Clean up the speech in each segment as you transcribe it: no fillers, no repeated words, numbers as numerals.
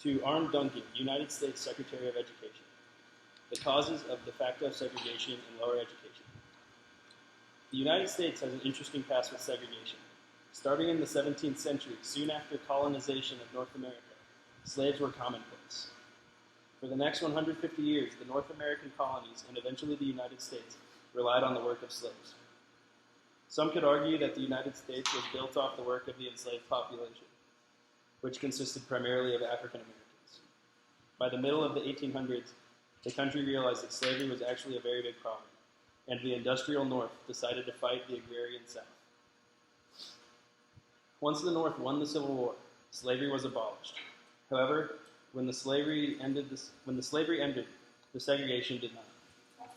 To Arne Duncan, United States Secretary of Education. The causes of de facto segregation in lower education. The United States has an interesting past with segregation. Starting in the 17th century, soon after colonization of North America, slaves were commonplace. For the next 150 years, the North American colonies, and eventually the United States, relied on the work of slaves. Some could argue that the United States was built off the work of the enslaved population, which consisted primarily of African Americans. By the middle of the 1800s, the country realized that slavery was actually a very big problem, and the industrial North decided to fight the agrarian South. Once the North won the Civil War, slavery was abolished. However, when the slavery ended, the segregation did not.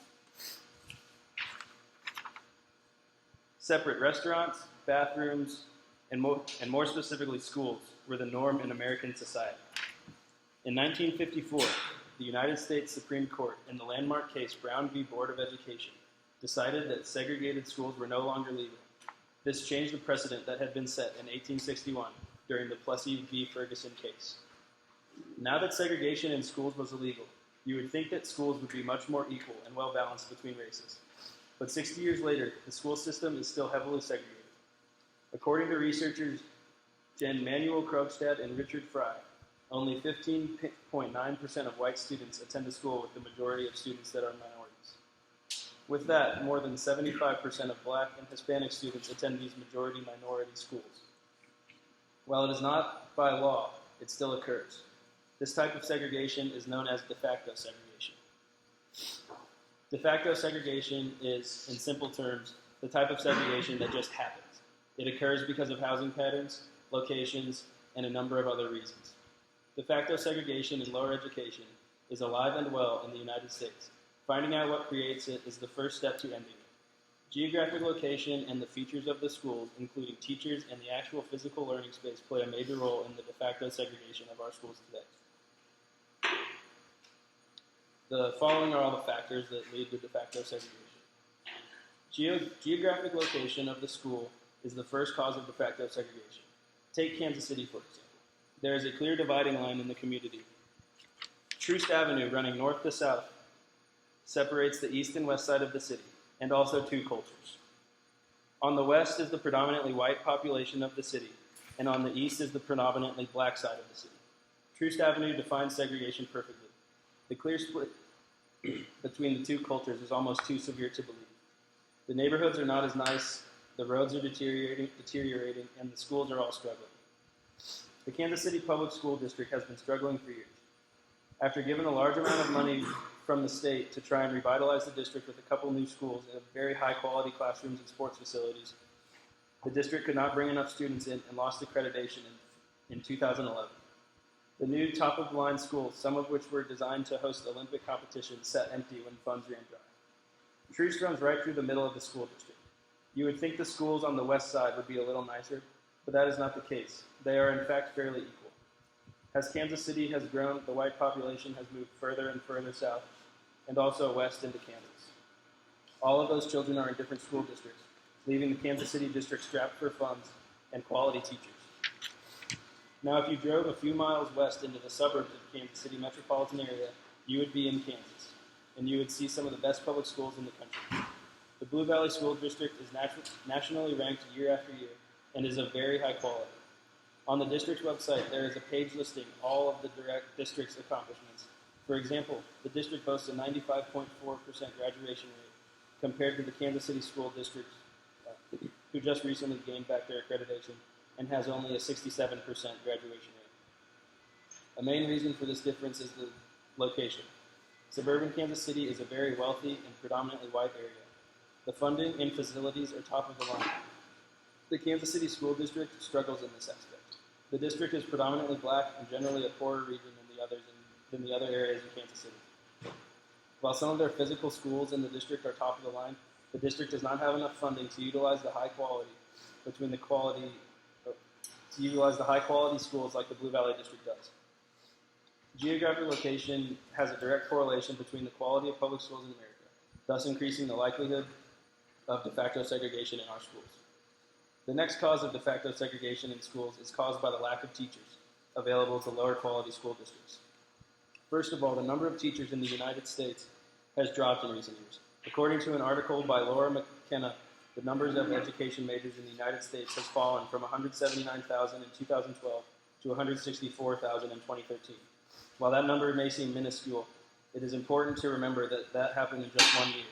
Separate restaurants, bathrooms, and more specifically schools were the norm in American society. In 1954, the United States Supreme Court, in the landmark case Brown v. Board of Education, decided that segregated schools were no longer legal. This changed the precedent that had been set in 1861 during the Plessy v. Ferguson case. Now that segregation in schools was illegal, you would think that schools would be much more equal and well-balanced between races. But 60 years later, the school system is still heavily segregated. According to researchers Jen Manuel Krogstad and Richard Fry, only 15.9% of white students attend a school with the majority of students that are minorities. With that, more than 75% of black and Hispanic students attend these majority-minority schools. While it is not by law, it still occurs. This type of segregation is known as de facto segregation. De facto segregation is, in simple terms, the type of segregation that just happens. It occurs because of housing patterns, locations, and a number of other reasons. De facto segregation in lower education is alive and well in the United States. Finding out what creates it is the first step to ending it. Geographic location and the features of the schools, including teachers and the actual physical learning space, play a major role in the de facto segregation of our schools today. The following are all the factors that lead to de facto segregation. Geographic location of the school is the first cause of de facto segregation. Take Kansas City, for example. There is a clear dividing line in the community. Troost Avenue, running north to south, separates the east and west side of the city, and also two cultures. On the west is the predominantly white population of the city, and on the east is the predominantly black side of the city. Troost Avenue defines segregation perfectly. The clear split between the two cultures is almost too severe to believe. The neighborhoods are not as nice, the roads are deteriorating, and the schools are all struggling. The Kansas City Public School District has been struggling for years. After giving a large amount of money from the state to try and revitalize the district with a couple new schools and very high-quality classrooms and sports facilities, the district could not bring enough students in and lost accreditation in 2011. The new top-of-the-line schools, some of which were designed to host Olympic competitions, sat empty when funds ran dry. Troost runs right through the middle of the school district. You would think the schools on the west side would be a little nicer, but that is not the case. They are in fact fairly equal. As Kansas City has grown, the white population has moved further and further south, and also west into Kansas. All of those children are in different school districts, leaving the Kansas City district strapped for funds and quality teachers. Now, if you drove a few miles west into the suburbs of Kansas City metropolitan area, you would be in Kansas, and you would see some of the best public schools in the country. The Blue Valley School District is nationally ranked year after year and is of very high quality. On the district's website, there is a page listing all of the district's accomplishments. For example, the district boasts a 95.4% graduation rate compared to the Kansas City School District, who just recently gained back their accreditation and has only a 67% graduation rate. A main reason for this difference is the location. Suburban Kansas City is a very wealthy and predominantly white area. The funding and facilities are top of the line. The Kansas City School District struggles in this aspect. The district is predominantly black and generally a poorer region than the other areas in Kansas City. While some of their physical schools in the district are top of the line, the district does not have enough funding to utilize the high quality schools like the Blue Valley District does. Geographic location has a direct correlation between the quality of public schools in America, thus increasing the likelihood of de facto segregation in our schools. The next cause of de facto segregation in schools is caused by the lack of teachers. available to lower quality school districts. First of all, the number of teachers in the United States has dropped in recent years. According to an article by Laura McKenna, the numbers of education majors in the United States has fallen from 179,000 in 2012 to 164,000 in 2013. While that number may seem minuscule, it is important to remember that that happened in just 1 year.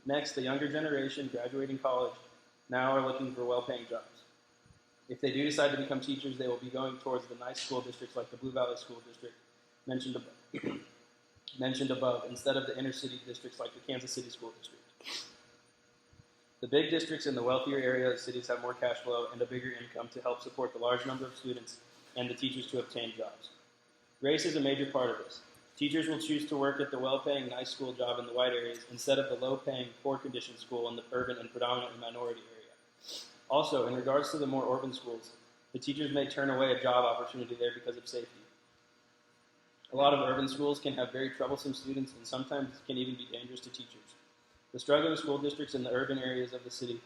Next, the younger generation graduating college now are looking for well-paying jobs. If they do decide to become teachers, they will be going towards the nice school districts like the Blue Valley School District mentioned above, instead of the inner city districts like the Kansas City School District. The big districts in the wealthier area of cities have more cash flow and a bigger income to help support the large number of students and the teachers to obtain jobs. Race is a major part of this. Teachers will choose to work at the well-paying, nice school job in the white areas instead of the low-paying, poor-conditioned school in the urban and predominantly minority area. Also, in regards to the more urban schools, the teachers may turn away a job opportunity there because of safety. A lot of urban schools can have very troublesome students and sometimes can even be dangerous to teachers. The struggling school districts in the urban areas of the city,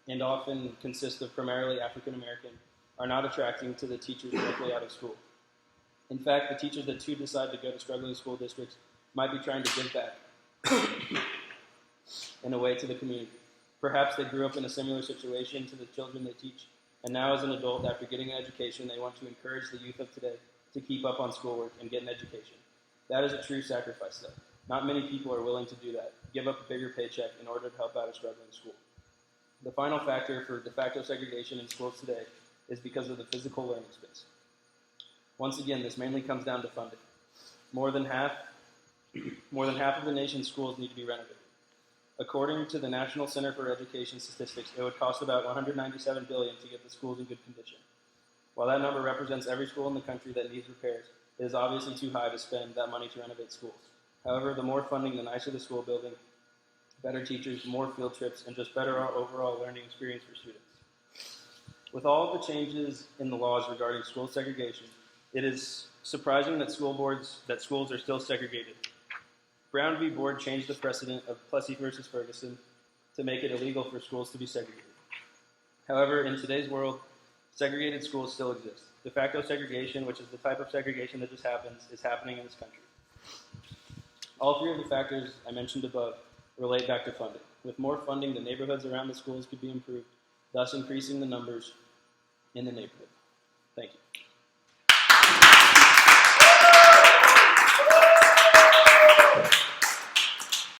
and often consist of primarily African American, are not attracting to the teachers directly out of school. In fact, the teachers that do decide to go to struggling school districts might be trying to give back in a way to the community. Perhaps they grew up in a similar situation to the children they teach, and now as an adult, after getting an education, they want to encourage the youth of today to keep up on schoolwork and get an education. That is a true sacrifice, though. Not many people are willing to do that, give up a bigger paycheck in order to help out a struggling school. The final factor for de facto segregation in schools today is because of the physical learning space. Once again, this mainly comes down to funding. More than half of the nation's schools need to be renovated. According to the National Center for Education Statistics, it would cost about $197 billion to get the schools in good condition. While that number represents every school in the country that needs repairs, it is obviously too high to spend that money to renovate schools. However, the more funding, the nicer the school building, better teachers, more field trips, and just better overall learning experience for students. With all of the changes in the laws regarding school segregation, it is surprising that schools are still segregated. Brown v. Board changed the precedent of Plessy versus Ferguson to make it illegal for schools to be segregated. However, in today's world, segregated schools still exist. De facto segregation, which is the type of segregation that just happens, is happening in this country. All three of the factors I mentioned above relate back to funding. With more funding, the neighborhoods around the schools could be improved, thus increasing the numbers in the neighborhood.